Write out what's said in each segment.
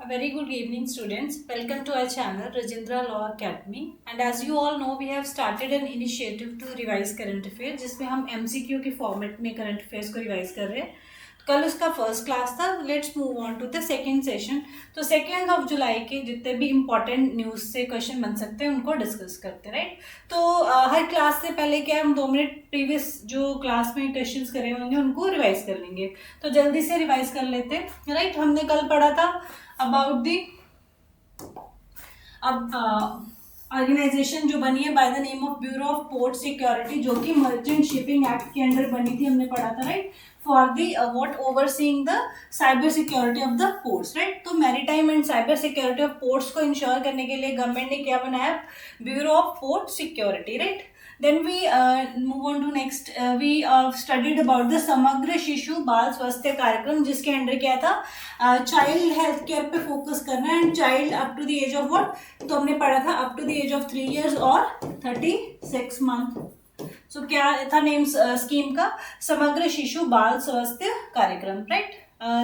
A very good evening, students. Welcome to our channel, Rajendra Law Academy. And as you all know, we have started an initiative to revise current affairs, जिसमें हम MCQ के format में current affairs को revise कर रहे हैं. कल उसका फर्स्ट क्लास था. Let's move on to the second session. तो 2 जुलाई के जितने भी इंपॉर्टेंट न्यूज़ से क्वेश्चन बन सकते हैं उनको डिस्कस करते हैं, राइट. तो हर क्लास से पहले क्या हम 2 मिनट प्रीवियस जो क्लास में क्वेश्चंस करे होंगे उनको रिवाइज कर लेंगे. तो जल्दी से रिवाइज कर लेते हैं, राइट. हमने कल पढ़ा था अबाउट दी ऑर्गेनाइजेशन जो बनी है by the name of bureau of port security, जो कि मर्चेंट शिपिंग एक्ट के अंडर बनी थी. हमने पढ़ा था, right, for the what overseeing the cyber security of the ports, right. तो maritime and cyber security of ports को इंश्योर करने के लिए गवर्नमेंट ने क्या बनाया, bureau of port security, right. Then we move on to next. We studied about the समग्र शिशु बाल स्वास्थ्य कार्यक्रम, जिसके अंडर क्या था, चाइल्ड हेल्थ केयर पे फोकस करना and child up to the age of what. तो हमने पढ़ा था up to the age of 3 years और 36 month. सो क्या था नेम स्कीम का, समग्र शिशु बाल स्वास्थ्य कार्यक्रम, right.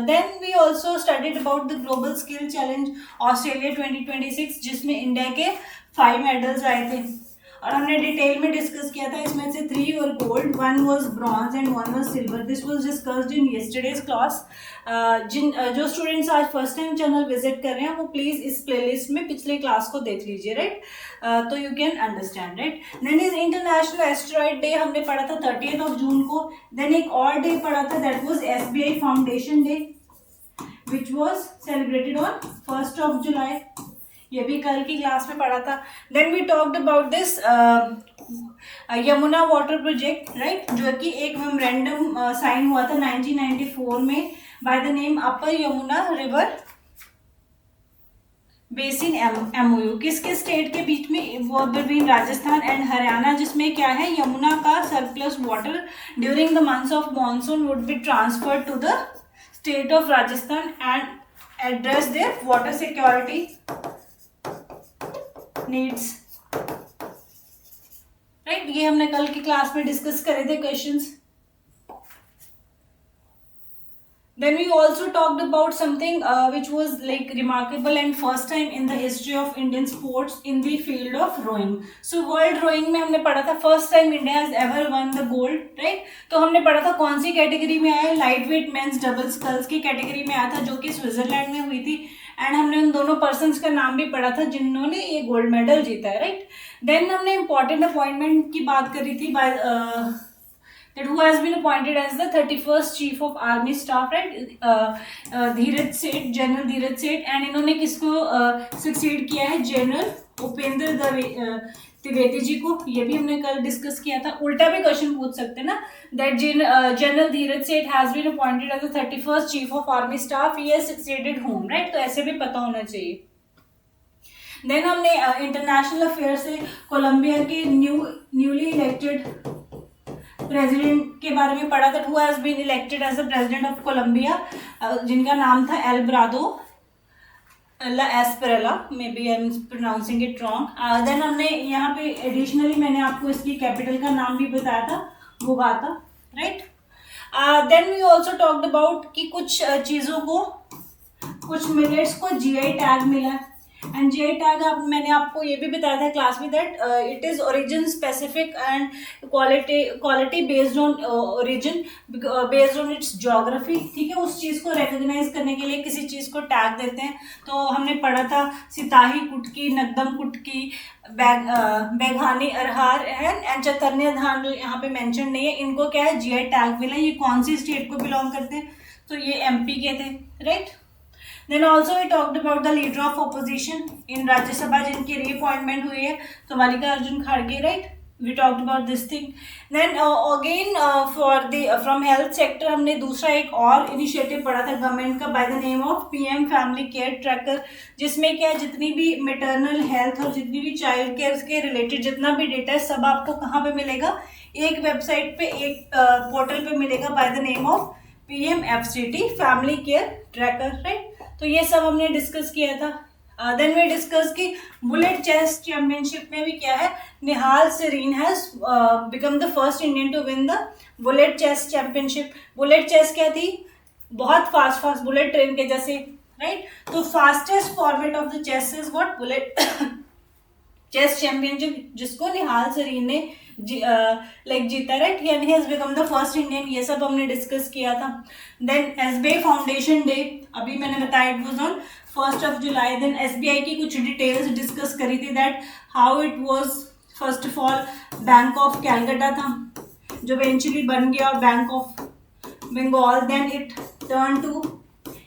Then we also studied about the global skill challenge Australia 2026, जिसमें इंडिया के 5 मेडल्स आए थे और हमने डिटेल में डिस्कस किया था. इसमें से 3 were gold, 1 was bronze and 1 was silver. This was discussed in yesterday's class. जो स्टूडेंट्स आज फर्स्ट टाइम चैनल विजिट कर रहे हैं वो प्लीज इस प्लेलिस्ट में पिछले क्लास को देख लीजिए, राइट. तो you can understand, right. Then is international asteroid day हमने पढ़ा था 30 जून को. देन एक और डे पढ़ा था, that was SBI foundation day which was celebrated on 1 July. ये भी कल की क्लास में पढ़ा था. Then we talked about this Yamuna water project, right, जो कि एक मेमोरेंडम साइन हुआ था 1994 में by the name upper Yamuna river basin MOU. किसके स्टेट के बीच में, वो बिटवीन राजस्थान एंड हरियाणा, जिसमें क्या है, यमुना का surplus water during the months of monsoon would be transferred to the state of Rajasthan and address their water security needs, right. ये हमने कल की क्लास में डिस्कस करे थे questions. Then we also talked about something which was like remarkable and first time in the history of Indian sports in the field of rowing. So world rowing में हमने पढ़ा था first time India has ever won the gold, right. तो हमने पढ़ा था कौन सी category में आया, light weight men's double sculls की कैटेगरी में आया था, जो कि स्विट्जरलैंड में हुई थी. एंड हमने उन दोनों पर्सन्स का नाम भी पढ़ा था जिन्होंने ये गोल्ड मेडल जीता है, राइट. देन हमने इंपॉर्टेंट अपॉइंटमेंट की बात करी थी bye that who has been appointed as the 31st chief of army staff, right. धीरज सेठ, जनरल धीरज सेठ. एंड इन्होंने किसको सक्सीड किया है, जनरल उपेंद्र त्रिवेदी जी को. ये भी हमने कल डिस्कस किया था. उल्टा भी क्वेश्चन पूछ सकते हैं ना, that general Dheeraj Seth has been appointed as the 31st chief of army staff, he has succeeded home, right. तो ऐसे भी पता होना चाहिए. देन हमने इंटरनेशनल अफेयर से कोलंबिया के न्यूली इलेक्टेड प्रेसिडेंट के बारे में पढ़ा था, who has been elected as the president of Colombia, जिनका नाम था Elbrado la Esperela. May be I am pronouncing it wrong. Then हमने यहाँ पे एडिशनली मैंने आपको इसकी कैपिटल का नाम भी बताया था, Bogota, right. Then we also talked about कि कुछ चीज़ों को, कुछ मिलेट्स को GI टैग मिला है. एंड GI टैग मैंने आपको ये भी बताया था क्लास में, that it is origin specific and quality based on origin based on it's geography, ठीक है. उस चीज़ को रिकॉग्नाइज करने के लिए किसी चीज़ को टैग देते हैं. तो हमने पढ़ा था सिताही कुटकी, नकदम कुटकी, बेघानी अरहार है एंड चतरन्य धान यहाँ पे मेंशन नहीं है. इनको क्या है, GI टैग मिला. ये कौन सी स्टेट को बिलोंग करते हैं, तो ये MP के थे, right. Then also we talked about the leader of opposition in Rajya Sabha जिनकी रीअपॉइंटमेंट हुई है, तो मल्लिकार्जुन खड़गे, right. We talked about this thing. Then again for the from health sector हमने दूसरा एक और इनिशिएटिव पढ़ा था गवर्नमेंट का bye the name of PM family care tracker, जिसमें क्या जितनी भी मेटरनल हेल्थ और जितनी भी चाइल्ड केयर के रिलेटेड जितना भी डेटा है सब आपको कहाँ पे मिलेगा, एक वेबसाइट पे, एक पोर्टल पे मिलेगा by the name of PMFCT family care tracker, right. तो ये सब हमने डिस्कस किया था. देन वी डिस्कस की बुलेट चेस चैंपियनशिप में भी क्या है, Nihal Sarin has become the first Indian to win the bullet chess championship. Bullet chess क्या थी, बहुत फास्ट बुलेट ट्रेन के जैसे, राइट. तो fastest format of the chess is what, bullet chess championship, जिसको निहाल सरीन ने जीता, right. And he has become the first Indian. ये सब हमने डिस्कस किया था. देन एसबीआई फाउंडेशन डे, अभी मैंने बताया it was on 1st of July. Then SBI की कुछ डिटेल्स डिस्कस करी थी, that how it was first of all bank of Calcutta था, जो इवेंचुअली बन गया bank of Bengal. Then it turn to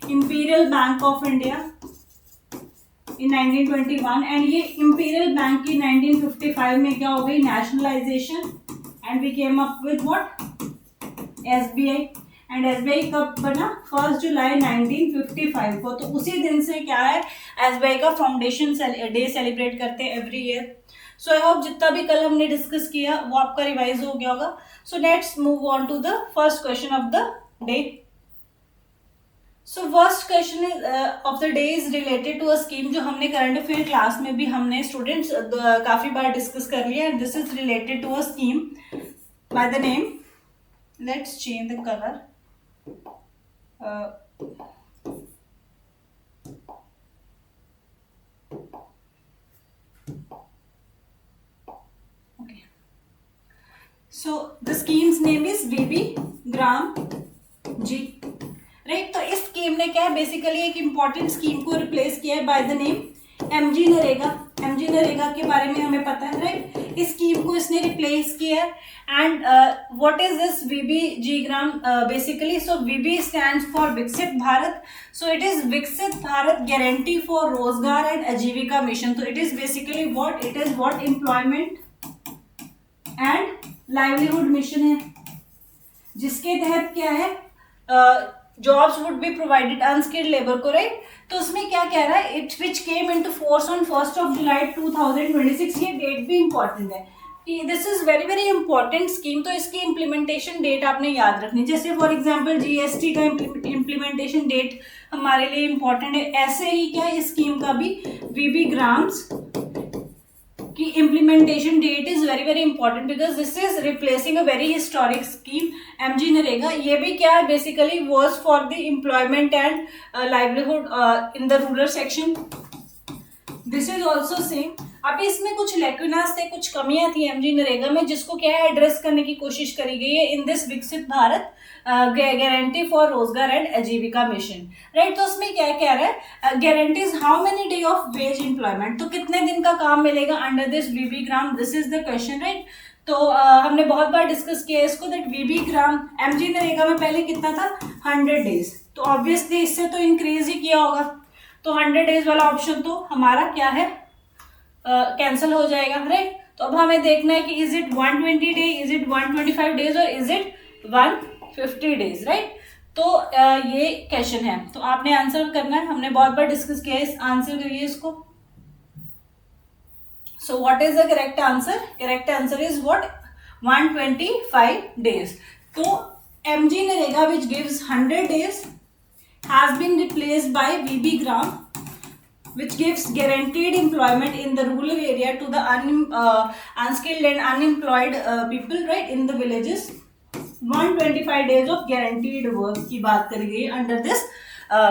imperial bank of India in 1921. And ये imperial bank की 1955 में क्या हो गई, nationalisation. And we came up with what, SBI. And SBI कब बना, 1 जुलाई 1955 को. तो उसी दिन से क्या है, एसबीआई का फाउंडेशन डे सेलिब्रेट करते हैं every year. So I hope जितना भी कल हमने डिस्कस किया वो आपका रिवाइज हो गया होगा. So let's move on to the first question of the day. So first question of the day is related to a scheme, जो हमने करंट अफेयर क्लास में भी हमने स्टूडेंट्स काफी बार डिस्कस कर लिया. And this is related to a scheme by the name, let's change the colour. Okay. So the scheme's name is VB Gram G. Right. तो इस स्कीम ने क्या है, बेसिकली एक इंपॉर्टेंट स्कीम को रिप्लेस किया है by the name MG NREGA. MG NREGA के बारे में हमें पता है, राइट. इस स्कीम को इसने रिप्लेस किया है. And what is this VB G Gram basically. So VB stands for Viksit Bharat. So it is Viksit Bharat guarantee for Rozgar and Ajeevika mission. तो it is basically what, it is what, employment and livelihood mission है, जिसके तहत क्या है, jobs would be provided unskilled labour को, right. तो उसमें क्या कह रहा है, it which came into force on 1st of July 2026. ये डेट भी इंपॉर्टेंट है. This is very very important scheme. तो इसकी इम्प्लीमेंटेशन डेट आपने याद रखनी. जैसे फॉर एग्जांपल जीएसटी का इम्प्लीमेंटेशन डेट हमारे लिए इंपॉर्टेंट है, ऐसे ही क्या इस स्कीम का भी वीबी ग्राम्स की implementation date is very very important, because this is replacing a very historic scheme MG NREGA. ये भी क्या है, basically was for the employment and livelihood in the rural section. This is also same. अभी इसमें कुछ लेक्यूनास थे, कुछ कमियां थी एमजी नरेगा में, जिसको क्या है एड्रेस करने की कोशिश करी गई है इन दिस विकसित Bharat guarantee for Rozgar and Ajeevika mission, right. तो उसमें क्या कह रहा है, guarantees how many day of wage employment. तो कितने दिन का काम मिलेगा under this VB gram, this is the question, right. तो हमने बहुत बार डिस्कस किया है इसको, that VB gram MG NREGA में पहले कितना था, 100 डेज. तो ऑब्वियसली इससे तो इंक्रीज ही किया होगा. तो 100 डेज वाला ऑप्शन तो हमारा क्या है, कैंसिल हो जाएगा, राइट. तो अब हमें देखना है कि is it 120 day, is it 125 days और इज इट 150 डेज, राइट. तो ये क्वेश्चन है. तो आपने आंसर करना है, हमने बहुत बार डिस्कस किया है, आंसर करिए इसको. So what is the correct answer, correct answer is what, 125 days. तो MG NREGA which gives 100 days has been replaced by VB Gram, which gives guaranteed employment in the rural area to the unskilled and unemployed people, right, in the villages. 125 days of guaranteed work की बात करी गई under this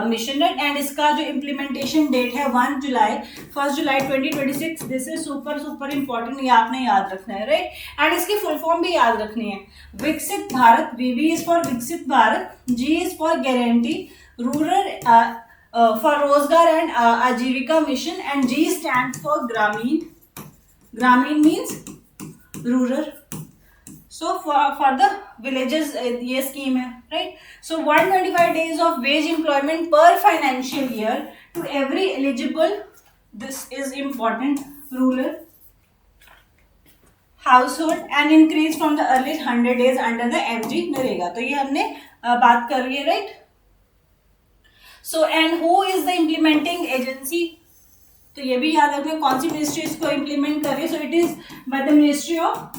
mission, right. And इसका जो implementation date है 1 जुलाई 2026. This is super super important, ये आपने याद रखना है, राइट. एंड इसकी फुल फॉर्म भी याद रखनी है. विकसित Bharat, VB is for Viksit Bharat, G is for guarantee rural for Rozgar and Ajeevika mission, and G stand for Gramin. ग्रामीण means rural. So for the villages ये स्कीम है, right. So 125 days of wage employment per financial year to every eligible, this is important, rural household and increase from the earliest 100 days under the MG NREGA. तो ये हमने बात कर रही है, right. So and who is the implementing agency. तो ये भी याद रखना कौन सी मिनिस्ट्री इसको इम्प्लीमेंट कर रही है. So it is by the ministry of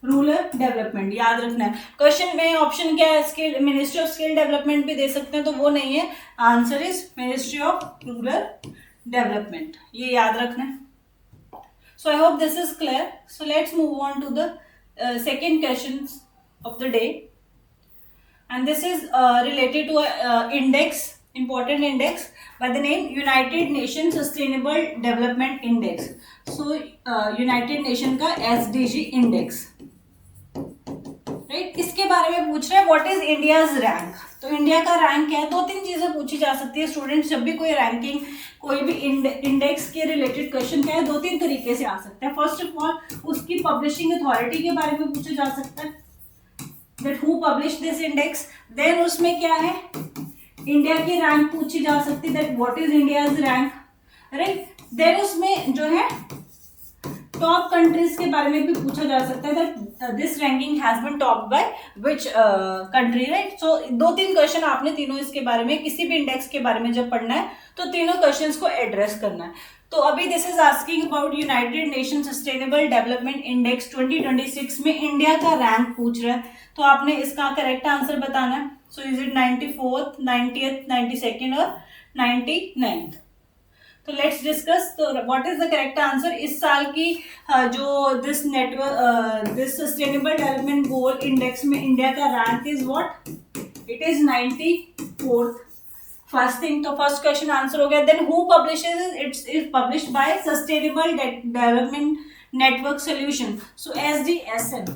rural development, याद रखना है. क्वेश्चन में ऑप्शन क्या है, skill, ministry of skill development भी दे सकते हैं, तो वो नहीं है. Answer is ministry of rural development, ये याद रखना है. So I hope this is clear. So let's move on to the second question of the day, and this is related to index important index by the name United Nations Sustainable Development Index. So United Nation का SDG index, right, इसके बारे में पूछ रहे हैं what is India's rank. तो India का rank क्या है, दो तीन चीजें पूछी जा सकती है स्टूडेंट्स जब भी कोई रैंकिंग कोई भी इंडेक्स के रिलेटेड क्वेश्चन क्या है, दो तीन तरीके से आ सकता है. फर्स्ट ऑफ ऑल उसकी पब्लिशिंग अथॉरिटी के बारे में पूछा जा सकता है, that who publish this index. Then उसमें क्या है, इंडिया की रैंक पूछी जा सकती है, that what is India's rank, right. Then उसमें जो है टॉप कंट्रीज के बारे में भी पूछा जा सकता है, that this ranking has been topped by which country, right. So दो तीन क्वेश्चन आपने तीनों इसके बारे में किसी भी इंडेक्स के बारे में जब पढ़ना है तो तीनों क्वेश्चंस को एड्रेस करना है. तो अभी this is asking about United nation sustainable development index 2026 में इंडिया का रैंक पूछ रहा है, तो आपने इसका करेक्ट आंसर बताना है. So is it 94th, 90th, 92nd और 99th. तो लेट्स डिस्कस. तो what is the correct answer. इस साल की जो this network this sustainable development goal index में इंडिया का rank is what, it is 94th. First thing, तो फर्स्ट क्वेश्चन आंसर हो गया. Then who publishes, it's is published by sustainable development network solution. So SDSN,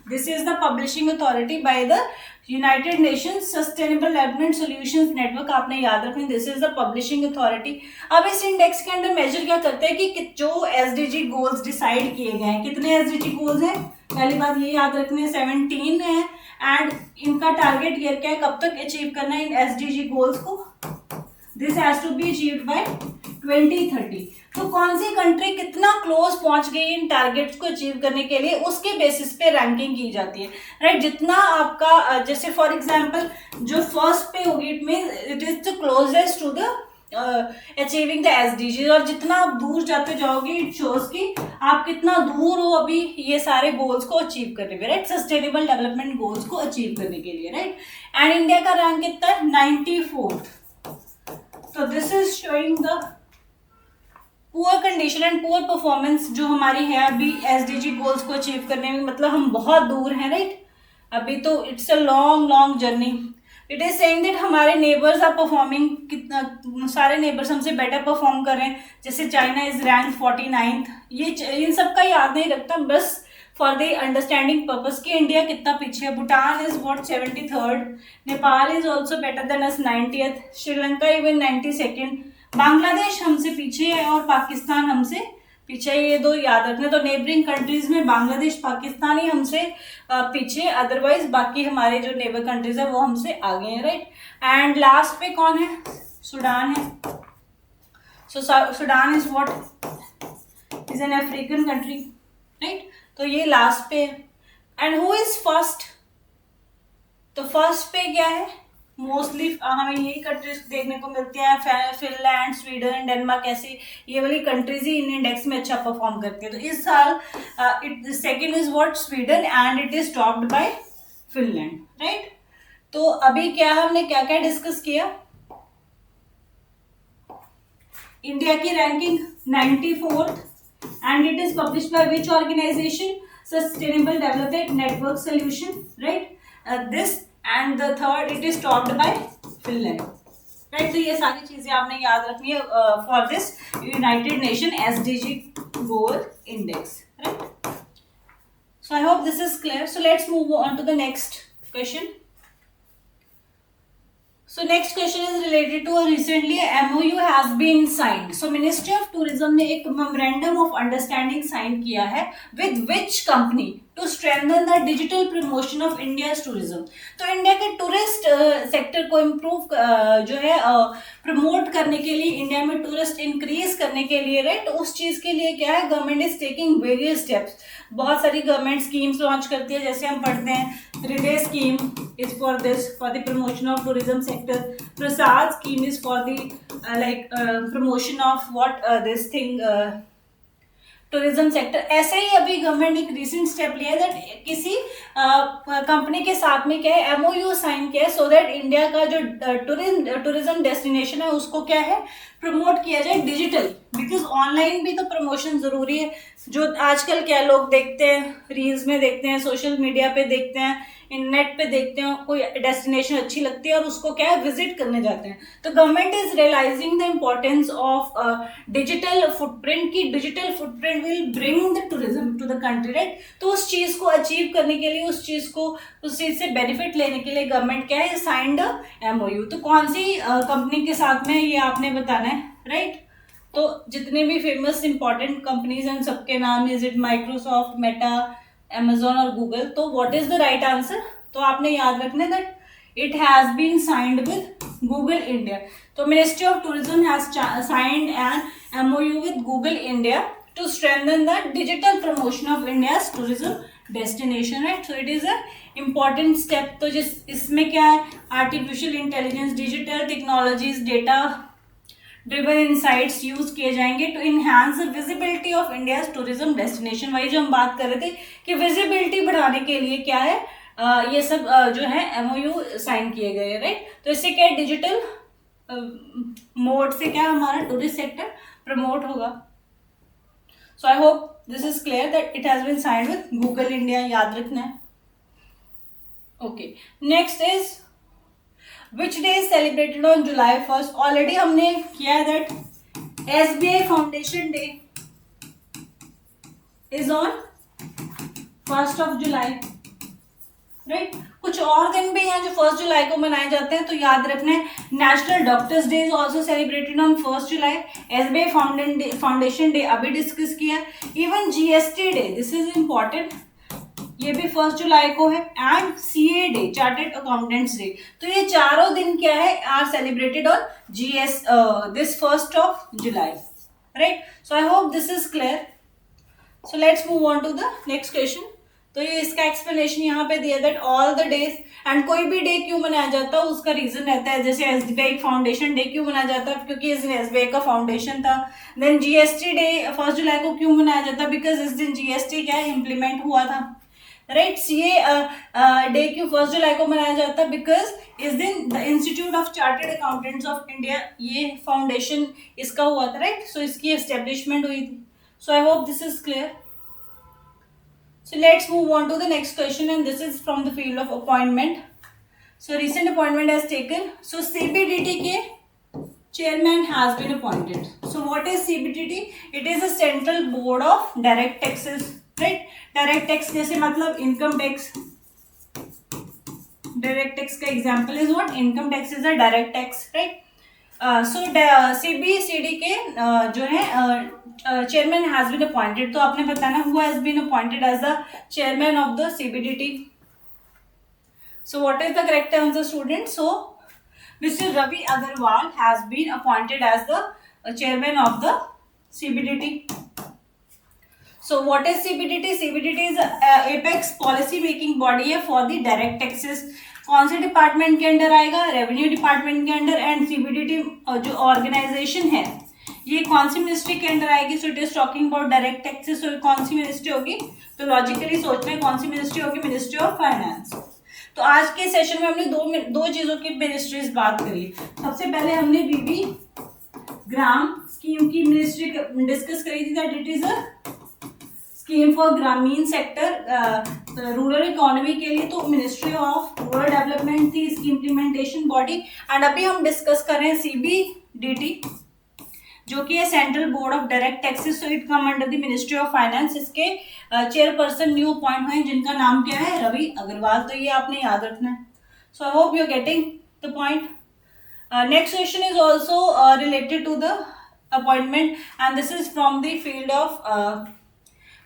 this is the publishing authority by the United Nations Sustainable Development Solutions Network. आपने याद रखना, this is the publishing authority. अब इस index के अंदर major क्या करते हैं कि जो SDG गोल्स डिसाइड किए गए हैं, कितने SDG गोल्स हैं, पहली बात ये याद रखने 17 है, एंड इनका टारगेट ईयर क्या है, कब तक अचीव करना है इन SDG गोल्स को. This has to be achieved by 2030. तो कौन सी कंट्री कितना क्लोज पहुंच गई इन टारगेट्स को अचीव करने के लिए, उसके बेसिस पे रैंकिंग की जाती है, राइट. जितना आपका जैसे फॉर एग्जांपल जो फर्स्ट पे होगी, it mean it is the closest to the achieving the SDG. और जितना आप दूर जाते जाओगे इट शोज कि आप कितना दूर हो अभी ये सारे गोल्स को अचीव करने में, राइट, सस्टेनेबल डेवलपमेंट गोल्स को अचीव करने के लिए, राइट. एंड इंडिया का रैंक कितना है, 94th. तो this is showing the poor condition and poor performance जो हमारी है अभी SDG गोल्स को अचीव करने में, मतलब हम बहुत दूर हैं, राइट. अभी तो it's a long long journey. It is saying that हमारे नेबर्स आर परफॉर्मिंग, कितना सारे नेबर्स हमसे बेटर परफॉर्म कर रहे हैं. जैसे चाइना इज रैंक 49th. ये इन सब का याद नहीं रखता, बस फॉर द अंडरस्टैंडिंग पर्पज कि इंडिया कितना पीछे है. Bhutan is what 73rd. Nepal is also better than us 90th. Sri Lanka even 92nd. Bangladesh हमसे पीछे है और पाकिस्तान हमसे पीछे है. ये दो याद रखना. तो नेबरिंग कंट्रीज में बांग्लादेश पाकिस्तान ही हमसे पीछे, अदरवाइज बाकी हमारे जो नेबर कंट्रीज है वो हमसे आगे हैं, राइट. एंड लास्ट पे कौन है, सूडान है. So Sudan is what, is an African country, right. तो ये लास्ट पे. एंड हु इज फर्स्ट, तो फर्स्ट पे क्या है, मोस्टली हमें यही कंट्रीज देखने को मिलती हैं, फिनलैंड, स्वीडन, डेनमार्क, ऐसी ये वाली कंट्रीज ही इन इंडेक्स में अच्छा परफॉर्म करती है. तो इस साल it second is what Sweden and it is topped by Finland, right. तो अभी क्या हमने क्या क्या डिस्कस किया. इंडिया की ranking 94th and it is published by which organization, Sustainable Development Network Solution, right. This and the third it is topped by Finland, right. तो ये सारी चीजें आपने याद रखनी है for this United Nation SDG Goal Index, right. So I hope this is clear. So let's move on to the next question. So next question is related to a recently MOU has been signed. So Ministry of Tourism ने एक memorandum of understanding sign किया है with which company to strengthen the digital promotion of India's tourism. तो India के tourist sector को improve जो है promote करने के लिए, इंडिया में टूरिस्ट इंक्रीज करने के लिए, राइट, उस चीज के लिए क्या है, government is taking various steps. बहुत सारी गवर्नमेंट स्कीम्स लॉन्च करती है. जैसे हम पढ़ते हैं हृदय scheme is for this, for the promotion of tourism sector. Prasad scheme is for the like promotion of what this thing tourism sector. ऐसे ही अभी गवर्नमेंट ने एक रिसेंट स्टेप लिया है दैट किसी कंपनी के साथ में क्या है MOU साइन किया है, सो दैट इंडिया का जो टूरिज्म डेस्टिनेशन है उसको क्या है प्रमोट किया जाए डिजिटल, बिकॉज ऑनलाइन भी तो प्रमोशन जरूरी है। जो आजकल क्या लोग देखते हैं, रील्स में देखते हैं, सोशल मीडिया पे देखते हैं, नेट पे देखते हैं, कोई डेस्टिनेशन अच्छी लगती है और उसको क्या है विजिट करने जाते हैं। तो government is realising the importance of digital footprint की digital footprint will bring the tourism to the country, right. तो उस चीज को अचीव करने के लिए, उस चीज से बेनिफिट लेने के लिए गवर्नमेंट क्या है, साइंड MOU। तो कौन सी कंपनी के साथ में ये आपने बताना है, राइट। तो जितने भी फेमस इंपॉर्टेंट कंपनीज हैं सबके नाम, is it Microsoft, Meta, Amazon और गूगल। तो what is the right answer? तो आपने याद रखना है that it has been signed with Google India. तो ministry of tourism has signed an MOU with Google India to strengthen the digital promotion of India's tourism destination, right. So it is a important step. तो इसमें क्या है, artificial intelligence, digital technologies, data driven insights use किए जाएंगे to enhance the visibility of India's tourism destination. वही जो हम बात कर रहे थे कि विजिबिलिटी बढ़ाने के लिए क्या है, ये सब जो है MOU साइन किए गए हैं, राइट। तो इससे क्या है, डिजिटल मोड से क्या हमारा टूरिस्ट सेक्टर प्रमोट होगा। So I hope this is clear that it has been signed with Google India, याद रखना है। Okay, next is Which day is celebrated on July 1st? Already हमने किया है that SBI foundation day is on 1st of July, right. कुछ और दिन भी हैं जो 1st जुलाई को मनाए जाते हैं, तो याद रखना है। National doctors day is also celebrated on 1st July. SBI foundation day अभी डिस्कस किया। Even GST day, this is important, ये भी 1st जुलाई को है। And CA day, chartered accountants day. तो ये चारों दिन क्या है, are celebrated on this 1st of July, right. So I hope this is clear. So let's move on to the next question. तो ये इसका एक्सप्लेनेशन यहाँ पे दिया that all the days, and कोई भी डे क्यों मनाया जाता है उसका रीजन रहता है। जैसे SBI फाउंडेशन डे क्यों मनाया जाता है, क्योंकि इस दिन SBI का फाउंडेशन था। देन GST डे 1st जुलाई को क्यों मनाया जाता है, बिकॉज इस दिन GST क्या इम्प्लीमेंट हुआ था, राइट। CA डे क्यों 1st जुलाई को मनाया जाता है, बिकॉज इस दिन the institute of chartered accountants of India, ये फाउंडेशन इसका हुआ था, राइट। सो इसकी एस्टेब्लिशमेंट हुई थी। So I hope this is clear. So let's move on to the next question, and this is from the field of appointment. So recent appointment has taken. So CBDT के chairman has been appointed. So what is CBDT? It is a central board of direct taxes, right? Direct tax जैसे मतलब income tax. Direct tax का example is what? Income tax is a direct tax, right? So CBCD के जो है chairman has been appointed. तो आपने बताना who has been appointed as the chairman of the CBDT. So what is the correct answer, students? So Mr. Ravi Agarwal has been appointed as the chairman of the CBDT. So what is CBDT? CBDT is apex policy making body है for the direct taxes. कौन से department के under आएगा? Revenue department के under. And CBDT जो organisation है ये कौन सी मिनिस्ट्री के अंडर आएगी? So it is talking about direct taxes. So कौन सी मिनिस्ट्री होगी? तो लॉजिकली सोचना है कौन सी मिनिस्ट्री होगी? Ministry of finance. तो आज के सेशन में हमने दो चीजों की मिनिस्ट्रीज बात करी। सबसे पहले हमने बीबी ग्राम स्कीम की मिनिस्ट्री डिस्कस करी थी, that it is a scheme for ग्रामीण सेक्टर, रूरल इकोनॉमी के लिए। तो मिनिस्ट्री ऑफ रूरल डेवलपमेंट थी इसकी इम्प्लीमेंटेशन बॉडी। एंड अभी हम डिस्कस कर रहे हैं CBDT जो कि है central board of direct taxes. So it come under the ministry of finance. इसके चेयरपर्सन न्यू अपॉइंट हुए जिनका नाम क्या है? रवि अग्रवाल। तो ये आपने याद रखना है। So I hope you are getting the point. Next question is also related to the appointment and this is from the field of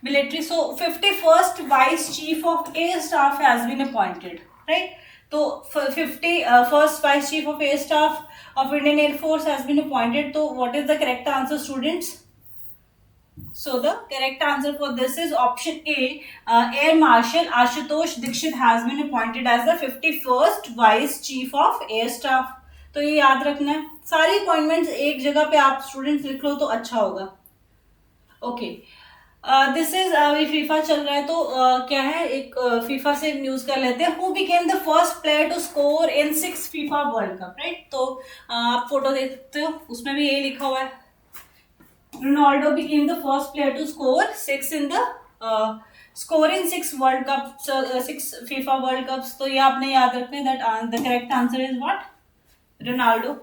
military. So 51st vice chief of air staff has been appointed, right? So 51st vice chief of air staff of Indian Air Force has been appointed. So what is the correct answer, students? So the correct answer for this is option A. Air Marshal Ashutosh Dikshit has been appointed as the 51st vice chief of air staff. तो ये याद रखना है। सारी appointments एक जगह पे आप स्टूडेंट्स लिख लो तो अच्छा होगा। ओके दिस इज अभी फीफा चल रहा है तो क्या है, एक फीफा से न्यूज कर लेते हैं. Who became the first player to score in 6 FIFA world cup, right. तो आप फोटो देख सकते हो, उसमें भी यही लिखा हुआ है. Ronaldo became the first player to score 6 in the score in 6 world cup, 6 FIFA world cups. तो ये आपने याद रखना है. That the correct answer is what, Ronaldo.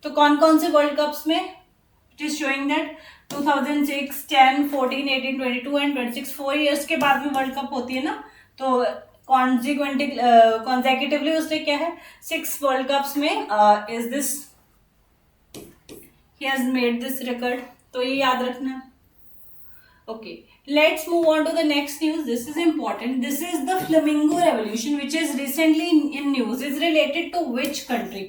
तो कौन कौन से वर्ल्ड कप्स में, it is showing that 2006, 10, 14, 18, 22 and 26, 4 years के बाद में वर्ल्ड कप होती है ना. तो कॉन्जेक्यूटिवली उसने क्या है, 6 वर्ल्ड कप्स में is this, he has made this record. तो ये याद रखना. Okay, let's move on to the next news. This is important. This is the Flamingo Revolution, which is recently in news. Is related to which country?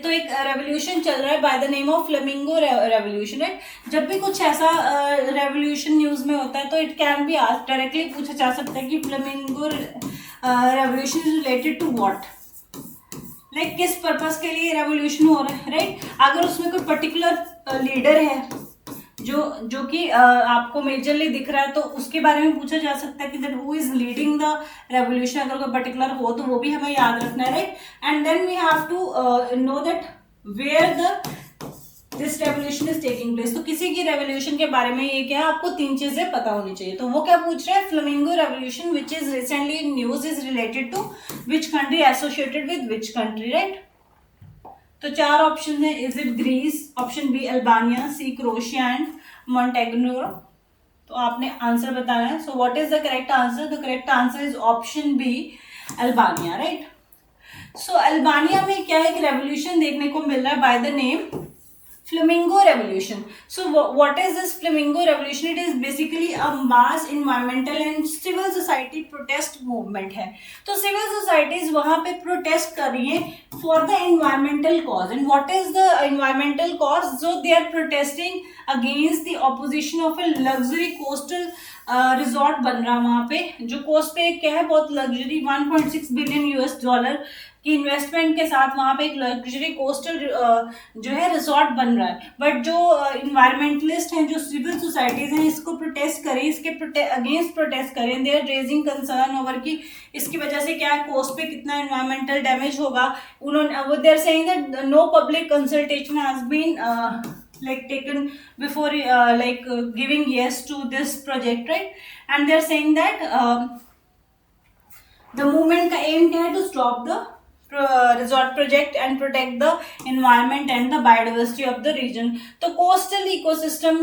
तो एक revolution चल रहा है by the name of flamingo revolution, right. जब भी कुछ ऐसा revolution news में होता है तो it can be asked, directly पूछा जा सकता है कि flamingo revolution is related to what, like किस पर्पस के लिए रेवोल्यूशन हो रहा है, राइट. अगर उसमें कोई पर्टिकुलर लीडर है जो कि आपको मेजरली दिख रहा है तो उसके बारे में पूछा जा सकता है कि that who is leading the revolution. अगर कोई पर्टिकुलर हो तो वो भी हमें याद रखना है, right. And then we have to know that where this revolution is taking place. तो किसी की रेवोल्यूशन के बारे में ये क्या है, आपको 3 चीजें पता होनी चाहिए. तो वो क्या पूछ रहे हैं, flamingo revolution which is recently in news is related to which country, associated with which country, right. तो 4 ऑप्शन है. Is it Greece, option B Albania, C Croatia and Montenegro. तो आपने आंसर बताना है. So what is the correct answer, the correct answer is option B Albania, right. So Albania में क्या है कि रेवोल्यूशन देखने को मिल रहा है by the name Flamingo Revolution. So what is this Flamingo Revolution? It is basically a mass environmental and civil society protest movement है. तो civil societies वहाँ पे protest कर रही है for the environmental cause. And what is the environmental cause? So they are protesting against the opposition of a luxury coastal resort बन रहा है वहाँ पे, जो कोस्ट पे क्या है, बहुत लग्जरी, 1.6 बिलियन US डॉलर की इन्वेस्टमेंट के साथ वहाँ पे एक लग्जरी कोस्टल जो है रिजॉर्ट बन रहा है. बट जो इन्वायरमेंटलिस्ट हैं, जो सिविल सोसाइटीज हैं, इसको प्रोटेस्ट करें, इसके अगेंस्ट प्रोटेस्ट करें. They are raising concern over कि इसकी वजह से क्या है, कोस्ट पे कितना इन्वायरमेंटल डैमेज होगा. उन्होंने they are saying that no public consultation has been like taken before giving yes to this project, right. And they are saying that the movement का aim क्या है, to stop the resort project and protect the environment and the biodiversity of the region. तो coastal ecosystem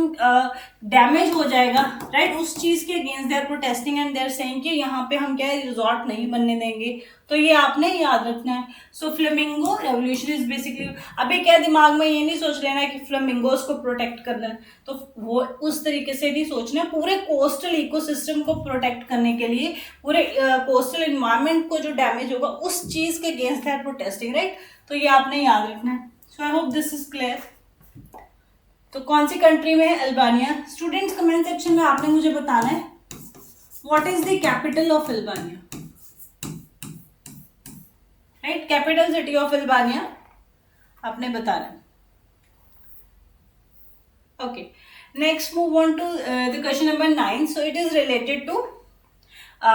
damage हो जाएगा, right. उस चीज के against they are protesting and they are saying कि यहाँ पे हम क्या है, रिजॉर्ट नहीं बनने देंगे. तो ये आपने याद रखना है. सो फ्लेमिंगो रेवोल्यूशन इज बेसिकली, अभी क्या दिमाग में ये नहीं सोच लेना है कि फ्लेमिंगोस को प्रोटेक्ट करना है, तो वो उस तरीके से नहीं सोचना है. पूरे कोस्टल इकोसिस्टम को प्रोटेक्ट करने के लिए, पूरे कोस्टल एनवायरनमेंट को जो डैमेज होगा उस चीज के against they are protesting, right. तो ये आपने याद रखना है. So I hope this is clear. तो कौन सी कंट्री में है, अल्बानिया. स्टूडेंट्स कमेंट सेक्शन में आपने मुझे बताना है what is the capital of Albania, right. Capital city of Albania आपने बताना है. Okay, next move on to the question number 9. So it is related to a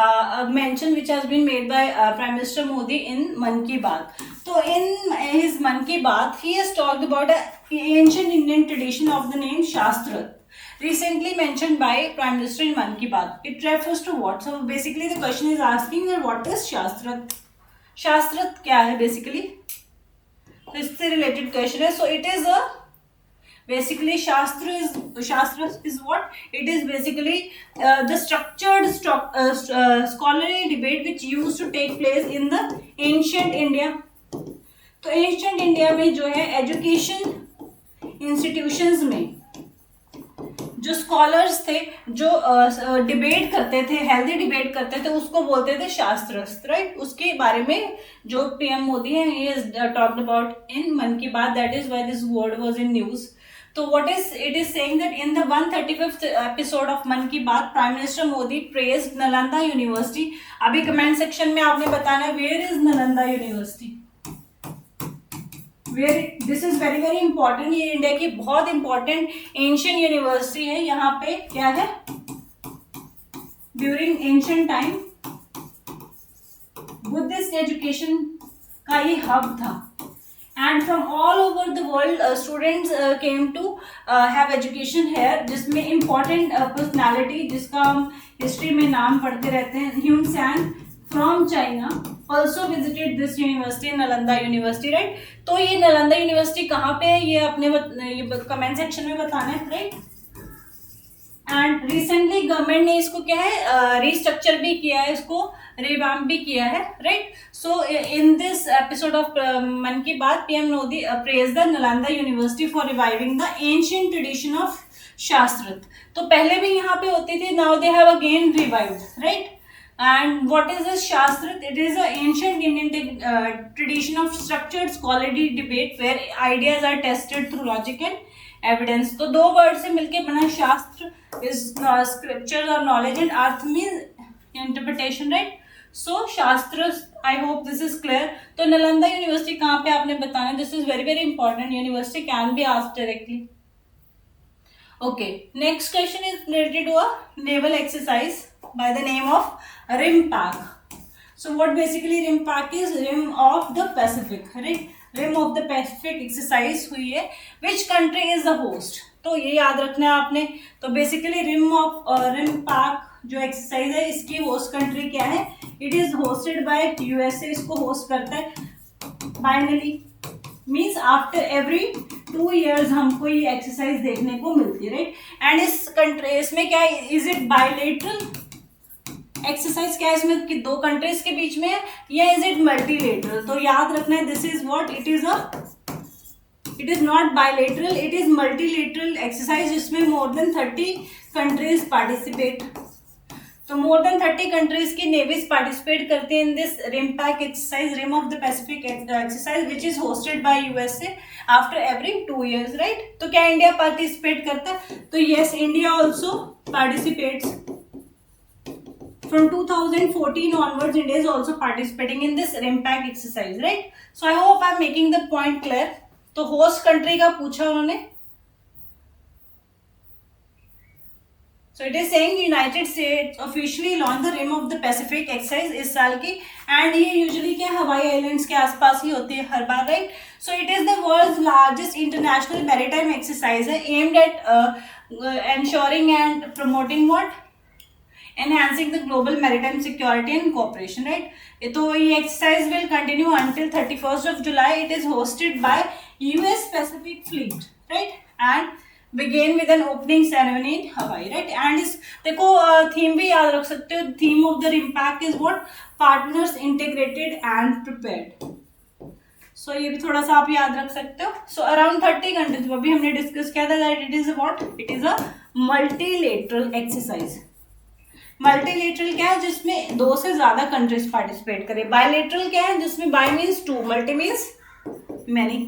mention which has been made by Prime Minister Modi in Man Ki Baat. So in his Man Ki Baat, he has talked about an ancient Indian tradition of the name Shastrat, recently mentioned by Prime Minister in Man Ki Baat. It refers to what? So basically the question is asking that what is Shastrat? Shastrat क्या है basically? तो इससे related question है. So it is a basically Shastra is what? It is basically the structured scholarly debate which used to take place in the ancient India. तो ancient India में जो है education institutions में जो scholars थे, जो debate करते थे, हेल्दी डिबेट करते थे, उसको बोलते थे शास्त्रस्त्र, राइट. उसके बारे में जो पीएम मोदी है, he has talked about in मन की बात. that is why this word was in news. So what is it is saying that in the 135th episode of मन की बात, Prime Minister Modi praised Nalanda University. अभी comment section में आपने बताना है where is Nalanda University, this is very very important, ये India की बहुत इंपॉर्टेंट एंशियंट यूनिवर्सिटी है। यहाँ पे क्या है, during ancient time Buddhist education का ये हब था, and from all over the world students came to have education here, जिसमें इंपॉर्टेंट पर्सनैलिटी जिसका हम हिस्ट्री में नाम पढ़ते रहते हैं, Hiuen Tsang from China also visited this university, Nalanda university, right. तो ये नालंदा यूनिवर्सिटी कहाँ पे है, ये अपने कमेंट सेक्शन में बताना है, राइट। एंड रिसेंटली गवर्नमेंट ने इसको क्या है, रिस्ट्रक्चर भी किया है, इसको रिवैम्प भी किया है, right. So in this episode of Mann Ki Baat, PM Modi praised the Nalanda university for reviving the ancient tradition of शास्त्रत। तो पहले भी यहाँ पे होती थी, now they have again revived, right. And what is this Shastrit? It is an ancient Indian tradition of structured scholarly debate where ideas are tested through logic and evidence. तो दो वर्ड से मिलके बना शास्त्र is scripture or knowledge, and earth means interpretation, right? So शास्त्र, I hope this is clear. तो Nalanda university कहाँ पे आपने बताना, this is very very important. University can be asked directly. Okay, next question is related to a naval exercise by the name of RIMPAC. So what basically RIMPAC is, Rim of the Pacific, right? Rim of the Pacific exercise हुई है. Which country is the host? तो ये याद रखना है आपने. तो basically RIMPAC जो एक्सरसाइज है, इसकी होस्ट कंट्री क्या है, it is hosted by USA, इसको होस्ट करता है finally, means after every 2 years हमको ये एक्सरसाइज देखने को मिलती है, राइट। एंड इस कंट्री, इसमें क्या है, इज इट बायलेटरल एक्सरसाइज, क्या है इसमें कि दो कंट्रीज के बीच में है, या इज इट मल्टीलेटरल? तो याद रखना है, this is what it is not bilateral, it is multilateral exercise, जिसमें मोर देन 30 कंट्रीज पार्टिसिपेट। तो मोर देन 30 कंट्रीज की नेवीज पार्टिसिपेट करते हैं in this RIMPAC exercise, rim of the Pacific exercise, which is hosted by USA after every 2 years, राइट। तो क्या India participate करता है? तो yes, India also participates from 2014 onwards. India is also participating in this RIMPAC exercise, right? So I hope I am making the point clear. तो host country का पूछा उन्होंने, so it is saying United States officially launched the Rim of the Pacific exercise इस साल की, and ये usually क्या हवाई आइलैंड्स के आसपास ही होती है हर बार, right? So it is the world's largest international maritime exercise है, aimed at ensuring and promoting what? Enhancing the global maritime security and cooperation, right? तो ये exercise will continue until 31st of July. It is hosted by US Pacific Fleet, right? And begin with an opening ceremony in Hawaii, right? And इस देखो theme भी याद रख सकते हो. Theme of the RIMPAC is what? Partners integrated and prepared. So ये भी थोड़ा सा आप याद रख सकते हो. So around 30 countries, वो भी हमने discuss किया था that it is what? It is a multilateral exercise. Multilateral क्या है, जिसमें 2 से ज्यादा कंट्रीज पार्टिसिपेट करें. बायलेटरल क्या है, जिसमें bi means 2, multi means many.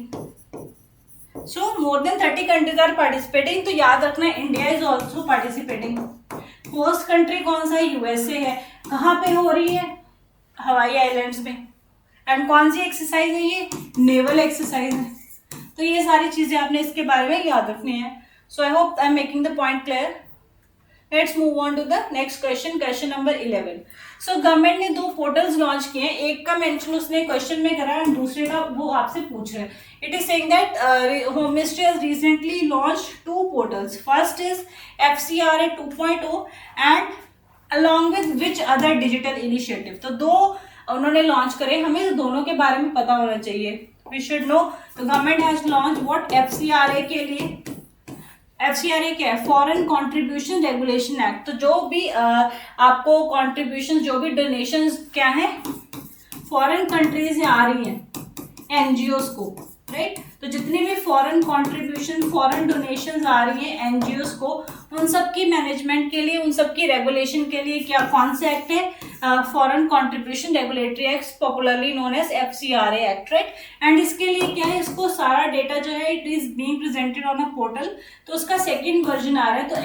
So more than 30 countries are participating. तो याद रखना India is also participating. Host country कौन सा है? USA है. कहाँ पे हो रही है? हवाई आइलैंड्स में. एंड कौन सी एक्सरसाइज है ये? नेवल एक्सरसाइज है. तो ये सारी चीजें आपने इसके बारे में याद रखनी है. So I hope I am making the point clear. Let's move on to the next question, question number 11. So government ने 2 पोर्टल्स लॉन्च किए हैं. एक का मेंशन उसने क्वेश्चन में करा है, दूसरे का वो आपसे पूछ रहे हैं. It is saying that home ministry has recently launched 2 portals. First is FCRA 2.0 and along with which other digital initiative. तो 2 उन्होंने लॉन्च करे, हमें दोनों के बारे में पता होना चाहिए. We should know. तो government has launch what? FCRA के लिए. FCRA क्या है? Foreign contribution regulation act. तो जो भी आपको कॉन्ट्रीब्यूशन, जो भी डोनेशन क्या है फॉरेन कंट्रीज से आ रही हैं NGOs को, राइट. तो जितनी भी फॉरेन कॉन्ट्रीब्यूशन, फॉरेन डोनेशन आ रही हैं NGOs को, उन सब की मैनेजमेंट के लिए, उन सब की रेगुलेशन के लिए क्या कौन से एक्ट है? Foreign contribution regulatory act, popularly known as FCRA act, right. And इसके लिए क्या है, इसको सारा डेटा जो है it is being presented on a portal. तो उसका सेकेंड वर्जन आ रहा है. तो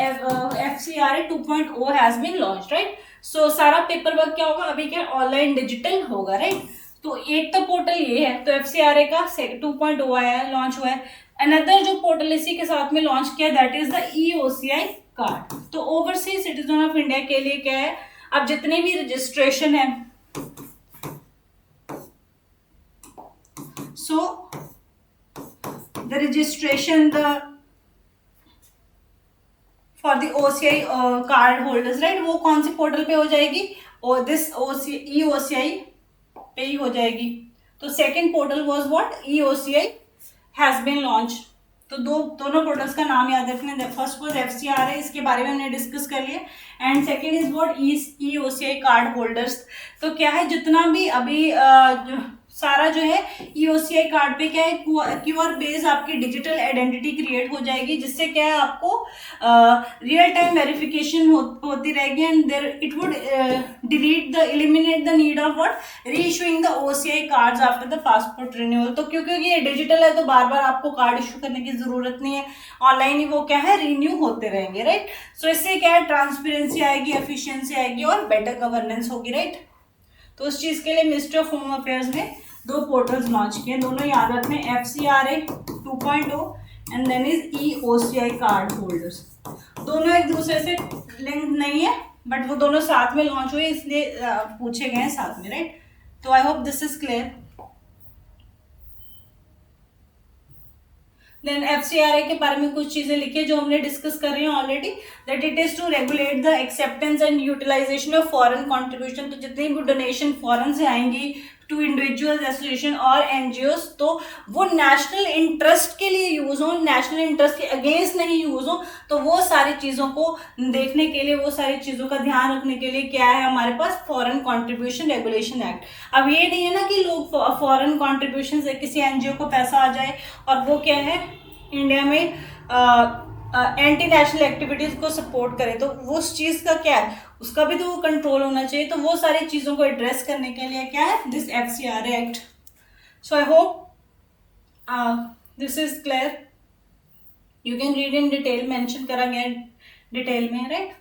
FCRA 2.0 has been launched, right. So सारा पेपर वर्क क्या होगा अभी, क्या ऑनलाइन डिजिटल होगा, राइट. तो एक तो पोर्टल ये है, तो FCRA का 2.0 आया है, लॉन्च हुआ है। अनदर जो पोर्टल इसी के साथ में लॉन्च किया that is the EOCI card. तो ओवरसीज सिटीजन ऑफ इंडिया के लिए क्या है, अब जितने भी रजिस्ट्रेशन है, so the registration for the OCI card holders, right, वो कौन से पोर्टल पे हो जाएगी, और दिस EOCI पे ही हो जाएगी। तो second portal was what, EOCI has been launch. तो दोनों पोर्टल्स का नाम याद रखना, फर्स्ट वॉज FCRA, इसके बारे में हमने डिस्कस कर लिया, and second is what, EOCI card holders. तो क्या है, जितना भी अभी सारा जो है EOCI कार्ड पे क्या है, QR बेस आपकी डिजिटल आइडेंटिटी क्रिएट हो जाएगी, जिससे क्या है आपको रियल टाइम वेरिफिकेशन होती रहेगी, and there it would eliminate the need of what, reissuing the OCI cards after the passport renewal. तो क्योंकि ये डिजिटल है तो बार बार आपको कार्ड इशू करने की जरूरत नहीं है, ऑनलाइन ही वो क्या है रिन्यू होते रहेंगे, राइट। सो इससे क्या है, ट्रांसपेरेंसी आएगी, एफिशिएंसी आएगी और बेटर गवर्नेंस होगी, राइट। तो उस चीज के लिए मिनिस्ट्री ऑफ होम अफेयर्स ने 2 पोर्टल्स लॉन्च किए, दोनों याद रखने, FCRA 2.0 and then is EOCI card holders. दोनों एक दूसरे से लिंक नहीं है, बट वो दोनों साथ में लॉन्च हुए, इसलिए पूछे गए हैं साथ में, राइट। तो I hope this is clear. Then FCRA के बारे में कुछ चीजें लिखी जो हमने डिस्कस कर रही हैं already, that it is to regulate the acceptance and utilisation of foreign contribution. तो जितनी भी डोनेशन फॉरेन से आएंगी टू इंडिविजुअल्स, एसोसिएशन और NGOs, तो वो नेशनल इंटरेस्ट के लिए यूज हो, नेशनल इंटरेस्ट के अगेंस्ट नहीं यूज हो। तो वो सारी चीजों को देखने के लिए, वो सारी चीजों का ध्यान रखने के लिए क्या है हमारे पास, फॉरेन कंट्रीब्यूशन रेगुलेशन एक्ट। अब ये नहीं है ना कि लोग फॉरेन कंट्रीब्यूशन से किसी NGO को पैसा आ जाए और वो क्या है इंडिया में एंटी नेशनल एक्टिविटीज को सपोर्ट करे, तो वो उस चीज का क्या है, उसका भी तो कंट्रोल होना चाहिए। तो वो सारी चीजों को एड्रेस करने के लिए क्या है, this FCRA act. So I hope this is clear, you can read in detail, mention करा गया डिटेल में, राइट।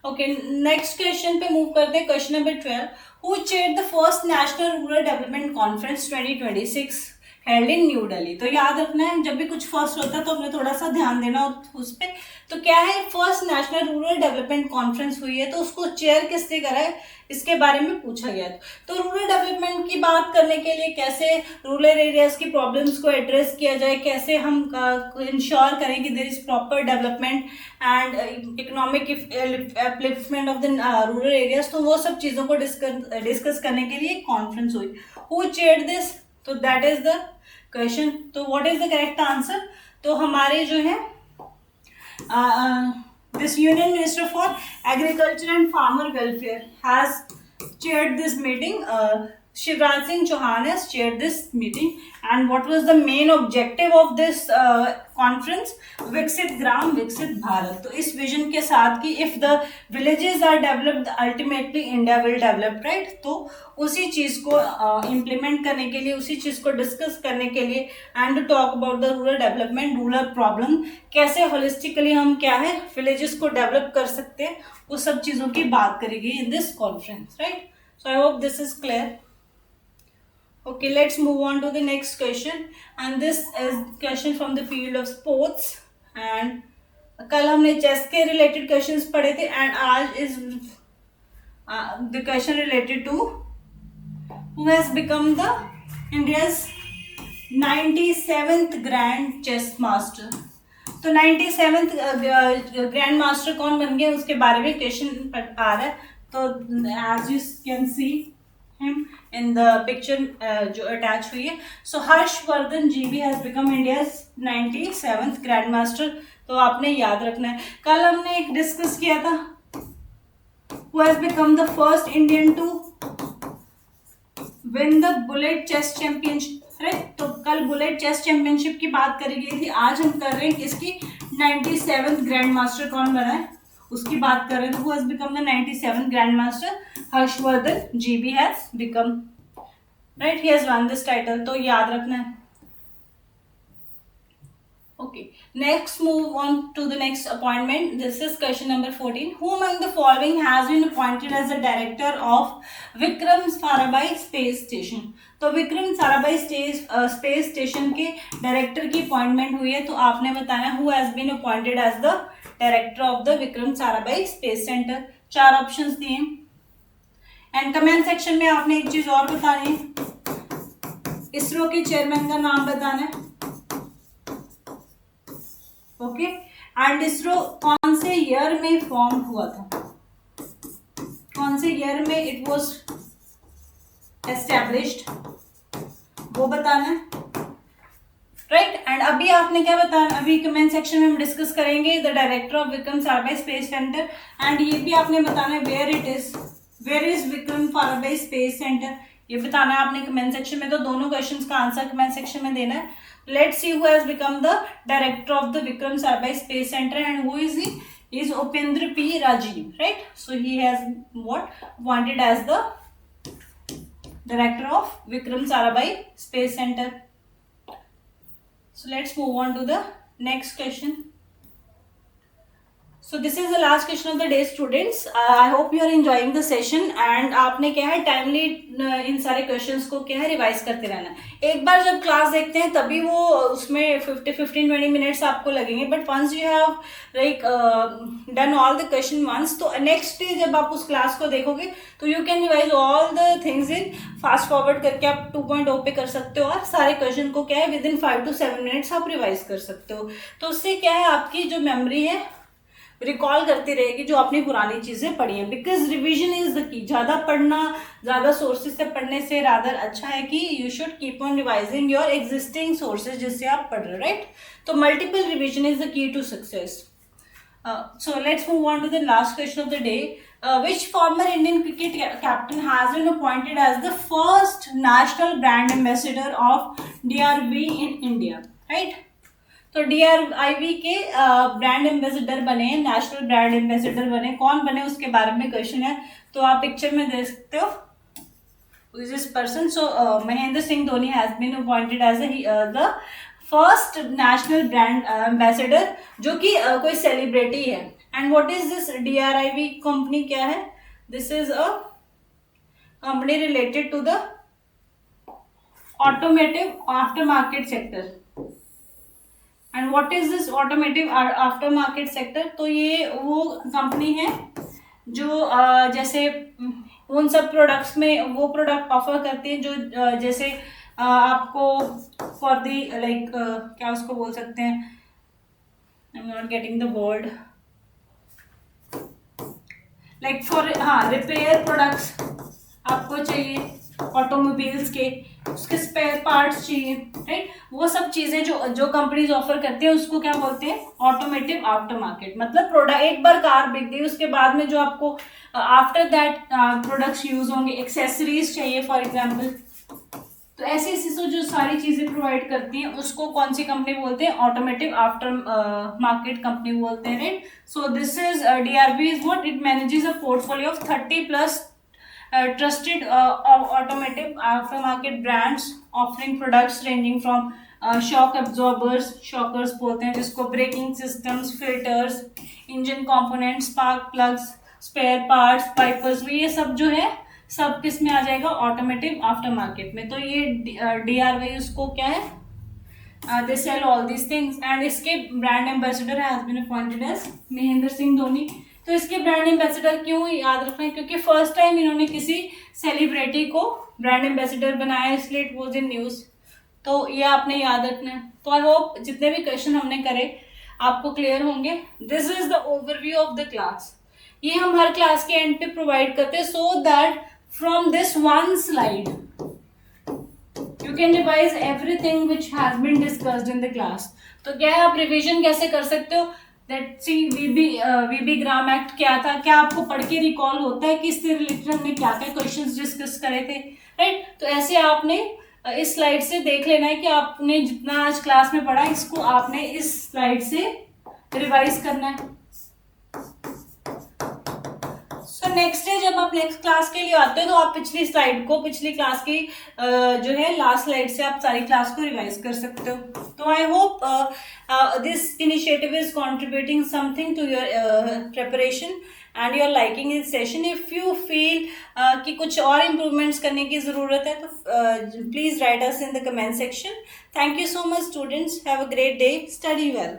ओके, नेक्स्ट क्वेश्चन पे मूव करते हैं, question number 12। Who chaired the first national rural development conference 2026 held in new Delhi. तो याद रखना है, जब भी कुछ फर्स्ट होता है तो हमें थोड़ा सा ध्यान देना उस पर। तो क्या है, first national rural development conference हुई है, तो उसको चेयर किसने करा है, इसके बारे में पूछा गया। तो रूरल डेवलपमेंट की बात करने के लिए कैसे रूरल एरियाज की प्रॉब्लम्स को एड्रेस किया जाए, कैसे हम इंश्योर करें कि there is proper development and economic upliftment of the rural areas, तो वो सब चीज़ों को डिस्कस करने के लिए कॉन्फ्रेंस हुई। हु चेयर्ड दिस, तो दैट इज द क्वेश्चन। तो what is the correct answer, तो हमारे जो है this union minister for agriculture and farmer welfare has chaired this meeting. Shivraj Singh Chauhan has chaired this meeting. And what was the main objective of this conference? Viksit Gram, Viksit Bharat. तो इस vision के साथ कि if the villages are developed, ultimately India will develop, right? तो उसी चीज को implement करने के लिए, उसी चीज को discuss करने के लिए, and to talk about the rural development, rural problem, कैसे holistically हम क्या है villages को develop कर सकते हैं, उस सब चीजों की बात करेगी in this conference, right? So I hope this is clear. Okay, let's move on to the next question, and this is question from the field of sports. And कल हमने चेस के related questions पढ़े थे, and आज is the question related to who has become the India's 97th Grand Chess Master. तो 97th grand master कौन बन गए, उसके बारे में क्वेश्चन आ रहा है। तो as you can see him in the picture जो अटैच हुई है, so Harshvardhan GB has become India's 97th grand master. तो आपने याद रखना है, कल हमने एक डिस्कस किया था who has become the first Indian to win the bullet chess championship, right. तो कल बुलेट चेस चैंपियनशिप की बात करी गई थी, आज हम कर रहे हैं किसकी, 97th ग्रैंड मास्टर कौन बना है उसकी बात कर रहे हैं। तो who has become the 97th grand master, Harshvardhan GB has become, right, he has won this title। तो याद रखना है। Okay, Next, move on to the next appointment. This is question number 14. Who among the following has been appointed as the director of Vikram Sarabhai Space Station? तो Vikram Sarabhai space station के director की appointment हुई है, तो आपने बताना who has been appointed as the director of the Vikram Sarabhai space centre. 4 options दिए. And comment section में आपने एक चीज और बतानी है, इसरो के चेयरमैन का नाम बताना है. ओके. एंड इसरो कौन से ईयर में फॉर्म हुआ था, कौन से ईयर में इट वाज एस्टैब्लिश्ड, वो बताना है. राइट. एंड अभी आपने क्या बताना, अभी कमेंट सेक्शन में हम डिस्कस करेंगे the director of Vikram Sarabhai space centre. And ये भी आपने बताना है where is Vikram Sarabhai space centre, ये बताना है आपने कमेंट सेक्शन में. तो दोनों क्वेश्चंस का आंसर कमेंट सेक्शन में देना है. Let's see who has become the director of the Vikram Sarabhai Space Center and who is he? Is Upendra P. Rajiv, right? So he has what wanted as the director of Vikram Sarabhai Space Center. So let's move on to the next question. So this is the last question of the day, students. I hope you are enjoying the session and आपने क्या है timely इन सारे questions को क्या है revise करते रहना. एक बार जब क्लास देखते हैं तभी वो उसमें 15-20 मिनट्स आपको लगेंगे, but once you have like done all the question once, तो नेक्स्ट डे जब आप उस क्लास को देखोगे तो you can revise all the things in fast forward करके आप 2.0 पे कर सकते हो और सारे क्वेश्चन को क्या है विद इन 5 to 7 मिनट्स आप रिवाइज कर सकते हो. तो उससे क्या है आपकी जो मेमोरी है रिकॉल करती रहेगी जो आपने पुरानी चीजें पढ़ी हैं. बिकॉज रिविजन इज द की. ज्यादा पढ़ना, ज्यादा सोर्सेज से पढ़ने से रादर अच्छा है कि you should keep on revising your existing sources जिससे आप पढ़ रहे हो. राइट. तो multiple revision is the key to success. So let's move on to the last question of the day. Which former Indian cricket captain has been appointed as the first national brand ambassador of DRV in India? Right. तो DRIV के brand ambassador बने, national brand ambassador बने. कौन बने उसके बारे में question है, तो आप पिक्चर में देख सकते हो this person. So Mahendra Singh Dhoni has been appointed as the first national brand ambassador, जो कि कोई सेलिब्रिटी है. And what is this DRIV company क्या है? This is a company related to the automotive aftermarket sector. And what is this automotive aftermarket sector? तो ये वो company है जो जैसे उन सब प्रोडक्ट्स में वो प्रोडक्ट ऑफर करती है जो जैसे आपको फॉर दी लाइक क्या उसको बोल सकते हैं, I am not getting the word, like for repair products आपको चाहिए ऑटोमोबाइल्स के, उसके स्पेयर पार्ट्स चाहिए. राइट. वो सब चीजें जो कंपनीज ऑफर करती है उसको क्या बोलते हैं? Automotive after market. मतलब प्रोडक्ट एक बार कार बिक गई, उसके बाद में जो आपको आफ्टर दैट प्रोडक्ट्स यूज होंगे, एक्सेसरीज चाहिए फॉर एग्जांपल, तो ऐसी जो सारी चीजें प्रोवाइड करती हैं उसको कौन सी कंपनी बोलते हैं? ऑटोमेटिव आफ्टर मार्केट कंपनी बोलते हैं. Right. So this is DRV is what it manages a portfolio of 30+ trusted automotive aftermarket brands offering products ranging from shock absorbers, shockers बोलते हैं जिसको, braking systems, filters, engine components, spark plugs, spare parts, wipers, ये सब जो है सब किस में आ जाएगा? ऑटोमेटिव आफ्टर मार्केट में. तो ये DRV उसको क्या है? They sell all these things. and इसके brand ambassador has been appointed as Mahendra Singh Dhoni. तो इसके ब्रांड एम्बेसडर क्यों याद रखना है? क्योंकि फर्स्ट टाइम इन्होंने किसी सेलिब्रिटी को ब्रांड एम्बेसडर बनाया, इसलिए इट वाज इन न्यूज. तो ये आपने याद रखना है. तो आई होप जितने भी क्वेश्चन हमने करे आपको क्लियर होंगे. This is the overview of the class. ये हम हर क्लास के एंड पे प्रोवाइड करते हैं so that from this one slide you can revise everything which has been discussed in the class. तो क्या है, आप रिविजन कैसे कर सकते हो? Let's see VB gram act क्या था, क्या आपको पढ़ के रिकॉल होता है कि इससे रिलेटेड हमने क्या क्या क्वेश्चंस डिस्कस करे थे. राइट. तो ऐसे आपने इस स्लाइड से देख लेना है कि आपने जितना आज क्लास में पढ़ा इसको आपने इस स्लाइड से रिवाइज करना है. सो नेक्स्ट डे जब आप नेक्स्ट क्लास के लिए आते हो तो आप पिछली स्लाइड को, पिछली क्लास की जो है लास्ट स्लाइड से आप सारी क्लास को रिवाइज कर सकते हो. तो I hope this initiative is contributing something to your preparation and you are liking this session. If you feel कि कुछ और इम्प्रूवमेंट्स करने की ज़रूरत है तो please write us in the comment section. Thank you so much students. Have a great day. Study well.